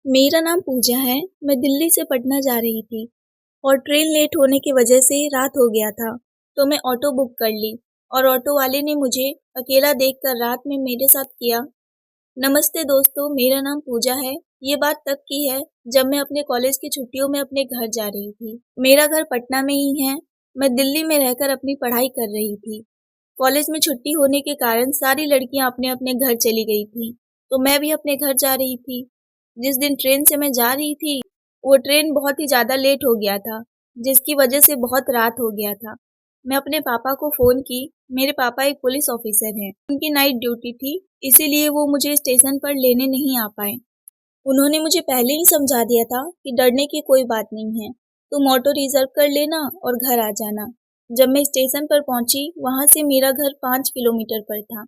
मेरा नाम पूजा है। मैं दिल्ली से पटना जा रही थी और ट्रेन लेट होने की वजह से रात हो गया था, तो मैं ऑटो बुक कर ली और ऑटो वाले ने मुझे अकेला देखकर रात में मेरे साथ किया। नमस्ते दोस्तों, मेरा नाम पूजा है। ये बात तब की है जब मैं अपने कॉलेज की छुट्टियों में अपने घर जा रही थी। मेरा घर पटना में ही है। मैं दिल्ली में रहकर अपनी पढ़ाई कर रही थी। कॉलेज में छुट्टी होने के कारण सारी लड़कियां अपने अपने घर चली गई थी, तो मैं भी अपने घर जा रही थी। जिस दिन ट्रेन से मैं जा रही थी, वो ट्रेन बहुत ही ज़्यादा लेट हो गया था, जिसकी वजह से बहुत रात हो गया था। मैं अपने पापा को फ़ोन की। मेरे पापा एक पुलिस ऑफिसर हैं। उनकी नाइट ड्यूटी थी, इसीलिए वो मुझे स्टेशन पर लेने नहीं आ पाए। उन्होंने मुझे पहले ही समझा दिया था कि डरने की कोई बात नहीं है, तुम ऑटो रिजर्व कर लेना और घर आ जाना। जब मैं स्टेशन पर पहुंची, वहां से मेरा घर 5 किलोमीटर पर था।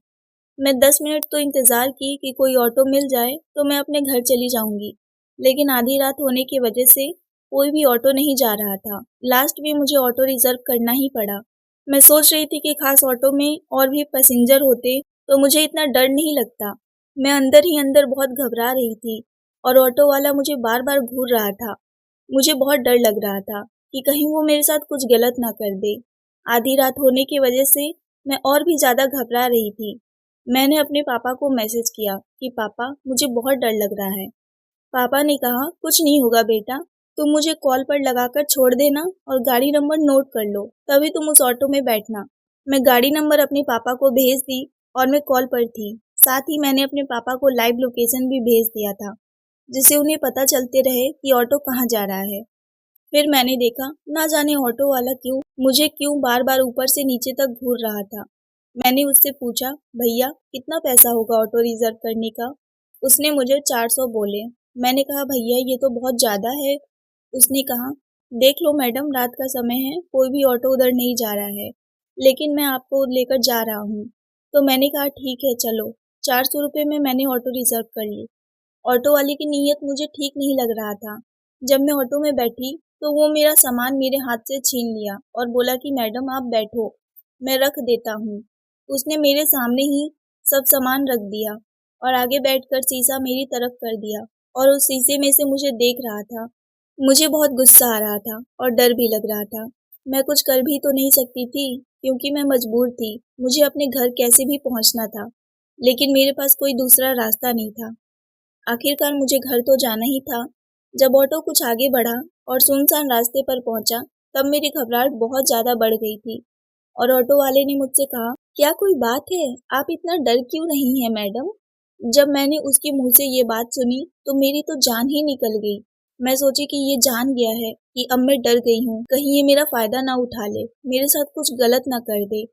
मैं 10 मिनट तो इंतज़ार की कि कोई ऑटो मिल जाए तो मैं अपने घर चली जाऊंगी, लेकिन आधी रात होने की वजह से कोई भी ऑटो नहीं जा रहा था। लास्ट में मुझे ऑटो रिजर्व करना ही पड़ा। मैं सोच रही थी कि खास ऑटो में और भी पैसेंजर होते तो मुझे इतना डर नहीं लगता। मैं अंदर ही अंदर बहुत घबरा रही थी और ऑटो वाला मुझे बार बार घूर रहा था। मुझे बहुत डर लग रहा था कि कहीं वो मेरे साथ कुछ गलत ना कर दे। आधी रात होने की वजह से मैं और भी ज़्यादा घबरा रही थी। मैंने अपने पापा को मैसेज किया कि पापा, मुझे बहुत डर लग रहा है। पापा ने कहा, कुछ नहीं होगा बेटा, तुम मुझे कॉल पर लगाकर छोड़ देना और गाड़ी नंबर नोट कर लो, तभी तुम उस ऑटो में बैठना। मैं गाड़ी नंबर अपने पापा को भेज दी और मैं कॉल पर थी। साथ ही मैंने अपने पापा को लाइव लोकेशन भी भेज दिया था, जिससे उन्हें पता चलते रहे कि ऑटो कहाँ जा रहा है। फिर मैंने देखा, ना जाने ऑटो वाला मुझे क्यों बार बार ऊपर से नीचे तक घूर रहा था। मैंने उससे पूछा, भैया कितना पैसा होगा ऑटो रिजर्व करने का? उसने मुझे 400 बोले। मैंने कहा, भैया ये तो बहुत ज़्यादा है। उसने कहा, देख लो मैडम, रात का समय है, कोई भी ऑटो उधर नहीं जा रहा है, लेकिन मैं आपको लेकर जा रहा हूँ। तो मैंने कहा, ठीक है चलो। 400 रुपये में मैंने ऑटो रिजर्व कर ली। ऑटो वाले की नीयत मुझे ठीक नहीं लग रहा था। जब मैं ऑटो में बैठी तो वो मेरा सामान मेरे हाथ से छीन लिया और बोला कि मैडम आप बैठो, मैं रख देता हूँ। उसने मेरे सामने ही सब सामान रख दिया और आगे बैठकर शीशा मेरी तरफ कर दिया और उस शीशे में से मुझे देख रहा था। मुझे बहुत गुस्सा आ रहा था और डर भी लग रहा था। मैं कुछ कर भी तो नहीं सकती थी, क्योंकि मैं मजबूर थी। मुझे अपने घर कैसे भी पहुंचना था, लेकिन मेरे पास कोई दूसरा रास्ता नहीं था। आखिरकार मुझे घर तो जाना ही था। जब ऑटो कुछ आगे बढ़ा और सुनसान रास्ते पर पहुंचा, तब मेरी घबराहट बहुत ज़्यादा बढ़ गई थी और ऑटो वाले ने मुझसे कहा, क्या कोई बात है? आप इतना डर क्यों नहीं है मैडम? जब मैंने उसके मुंह से ये बात सुनी तो मेरी तो जान ही निकल गई। मैं सोची कि ये जान गया है कि अब मैं डर गई हूँ, कहीं ये मेरा फ़ायदा ना उठा ले, मेरे साथ कुछ गलत ना कर दे।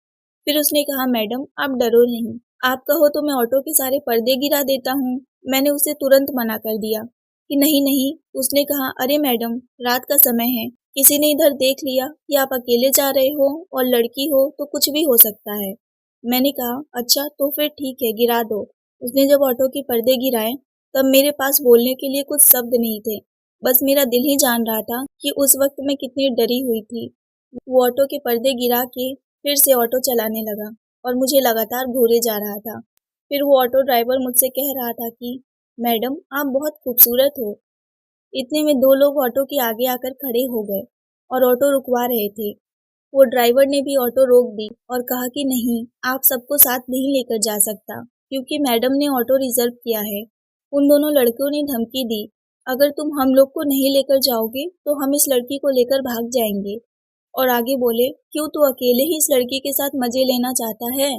फिर उसने कहा, मैडम आप डरो नहीं, आप कहो तो मैं ऑटो के सारे पर्दे गिरा देता हूँ। मैंने उसे तुरंत मना कर दिया कि नहीं नहीं। उसने कहा, अरे मैडम, रात का समय है, किसी ने इधर देख लिया कि आप अकेले जा रहे हो और लड़की हो तो कुछ भी हो सकता है। मैंने कहा, अच्छा तो फिर ठीक है, गिरा दो। उसने जब ऑटो के पर्दे गिराए, तब मेरे पास बोलने के लिए कुछ शब्द नहीं थे। बस मेरा दिल ही जान रहा था कि उस वक्त मैं कितनी डरी हुई थी। वो ऑटो के पर्दे गिरा के फिर से ऑटो चलाने लगा और मुझे लगातार घूरे जा रहा था। फिर वो ऑटो ड्राइवर मुझसे कह रहा था कि मैडम आप बहुत खूबसूरत हो। इतने में दो लोग ऑटो के आगे आकर खड़े हो गए और ऑटो रुकवा रहे थे। वो ड्राइवर ने भी ऑटो रोक दी और कहा कि नहीं, आप सबको साथ नहीं लेकर जा सकता, क्योंकि मैडम ने ऑटो रिजर्व किया है। उन दोनों लड़कियों ने धमकी दी, अगर तुम हम लोग को नहीं लेकर जाओगे तो हम इस लड़की को लेकर भाग जाएंगे। और आगे बोले, क्यों तू अकेले ही इस लड़की के साथ मजे लेना चाहता है?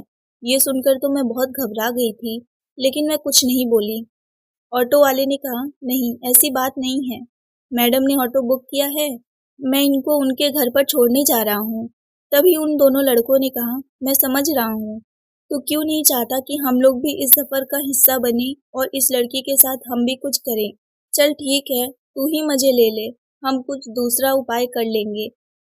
ये सुनकर तो मैं बहुत घबरा गई थी, लेकिन मैं कुछ नहीं बोली। ऑटो वाले ने कहा, नहीं ऐसी बात नहीं है, मैडम ने ऑटो बुक किया है, मैं इनको उनके घर पर छोड़ने जा रहा हूँ। तभी उन दोनों लड़कों ने कहा, मैं समझ रहा हूँ, तो क्यों नहीं चाहता कि हम लोग भी इस सफ़र का हिस्सा बने और इस लड़की के साथ हम भी कुछ करें। चल ठीक है, तू ही मजे ले ले, हम कुछ दूसरा उपाय कर लेंगे।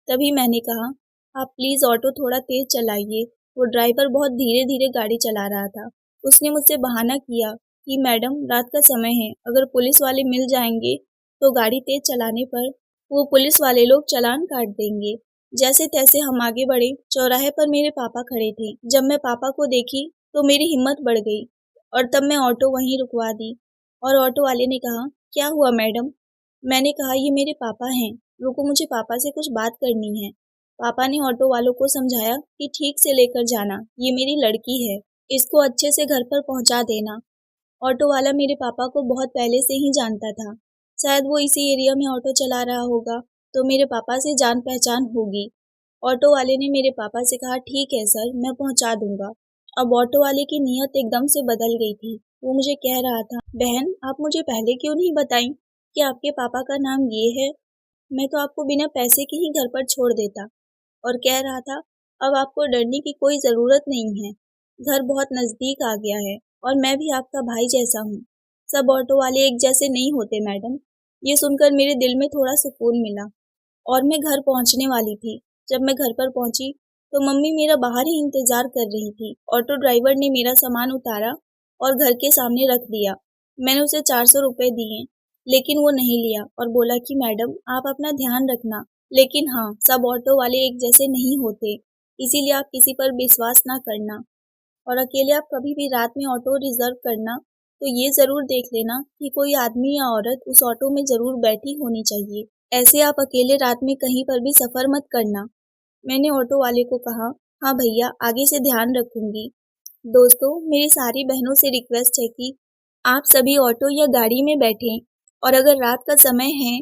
तभी मैंने कहा, आप प्लीज़ ऑटो थोड़ा तेज़ चलाइए। वो ड्राइवर बहुत धीरे धीरे गाड़ी चला रहा था। उसने मुझसे बहाना किया कि मैडम रात का समय है, अगर पुलिस वाले मिल जाएंगे तो गाड़ी तेज चलाने पर वो पुलिस वाले लोग चालान काट देंगे। जैसे तैसे हम आगे बढ़े। चौराहे पर मेरे पापा खड़े थे। जब मैं पापा को देखी तो मेरी हिम्मत बढ़ गई और तब मैं ऑटो वहीं रुकवा दी और ऑटो वाले ने कहा क्या हुआ मैडम? मैंने कहा ये मेरे पापा हैं, रुको मुझे पापा से कुछ बात करनी है। पापा ने ऑटो वालों को समझाया कि ठीक से लेकर जाना, ये मेरी लड़की है, इसको अच्छे से घर पर पहुंचा देना। ऑटो वाला मेरे पापा को बहुत पहले से ही जानता था, शायद वो इसी एरिया में ऑटो चला रहा होगा, तो मेरे पापा से जान पहचान होगी। ऑटो वाले ने मेरे पापा से कहा ठीक है सर, मैं पहुंचा दूंगा। अब ऑटो वाले की नीयत एकदम से बदल गई थी। वो मुझे कह रहा था, बहन आप मुझे पहले क्यों नहीं बताई कि आपके पापा का नाम ये है? मैं तो आपको बिना पैसे के ही घर पर छोड़ देता। और कह रहा था, अब आपको डरने की कोई ज़रूरत नहीं है, घर बहुत नज़दीक आ गया है और मैं भी आपका भाई जैसा हूँ। सब ऑटो वाले एक जैसे नहीं होते मैडम। ये सुनकर मेरे दिल में थोड़ा सुकून मिला और मैं घर पहुँचने वाली थी। जब मैं घर पर पहुँची तो मम्मी मेरा बाहर ही इंतज़ार कर रही थी। ऑटो ड्राइवर ने मेरा सामान उतारा और घर के सामने रख दिया। मैंने उसे 400 रुपये दिए, लेकिन वो नहीं लिया और बोला कि मैडम आप अपना ध्यान रखना। लेकिन हाँ, सब ऑटो वाले एक जैसे नहीं होते, इसीलिए आप किसी पर विश्वास ना करना। और अकेले आप कभी भी रात में ऑटो रिजर्व करना तो ये ज़रूर देख लेना कि कोई आदमी या औरत उस ऑटो में ज़रूर बैठी होनी चाहिए। ऐसे आप अकेले रात में कहीं पर भी सफ़र मत करना। मैंने ऑटो वाले को कहा, हाँ भैया आगे से ध्यान रखूंगी। दोस्तों, मेरी सारी बहनों से रिक्वेस्ट है कि आप सभी ऑटो या गाड़ी में बैठें और अगर रात का समय है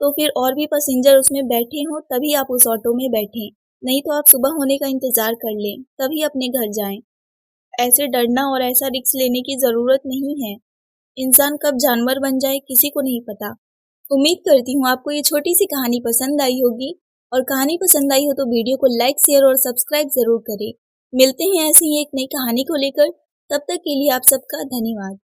तो फिर और भी पैसेंजर उसमें बैठे हों तभी आप उस ऑटो में बैठें। नहीं तो आप सुबह होने का इंतज़ार कर लें, तभी अपने घर जाएं। ऐसे डरना और ऐसा रिस्क लेने की ज़रूरत नहीं है। इंसान कब जानवर बन जाए किसी को नहीं पता। उम्मीद करती हूँ आपको ये छोटी सी कहानी पसंद आई होगी और कहानी पसंद आई हो तो वीडियो को लाइक, शेयर और सब्सक्राइब ज़रूर करें। मिलते हैं ऐसी ही एक नई कहानी को लेकर, तब तक के लिए आप सबका धन्यवाद।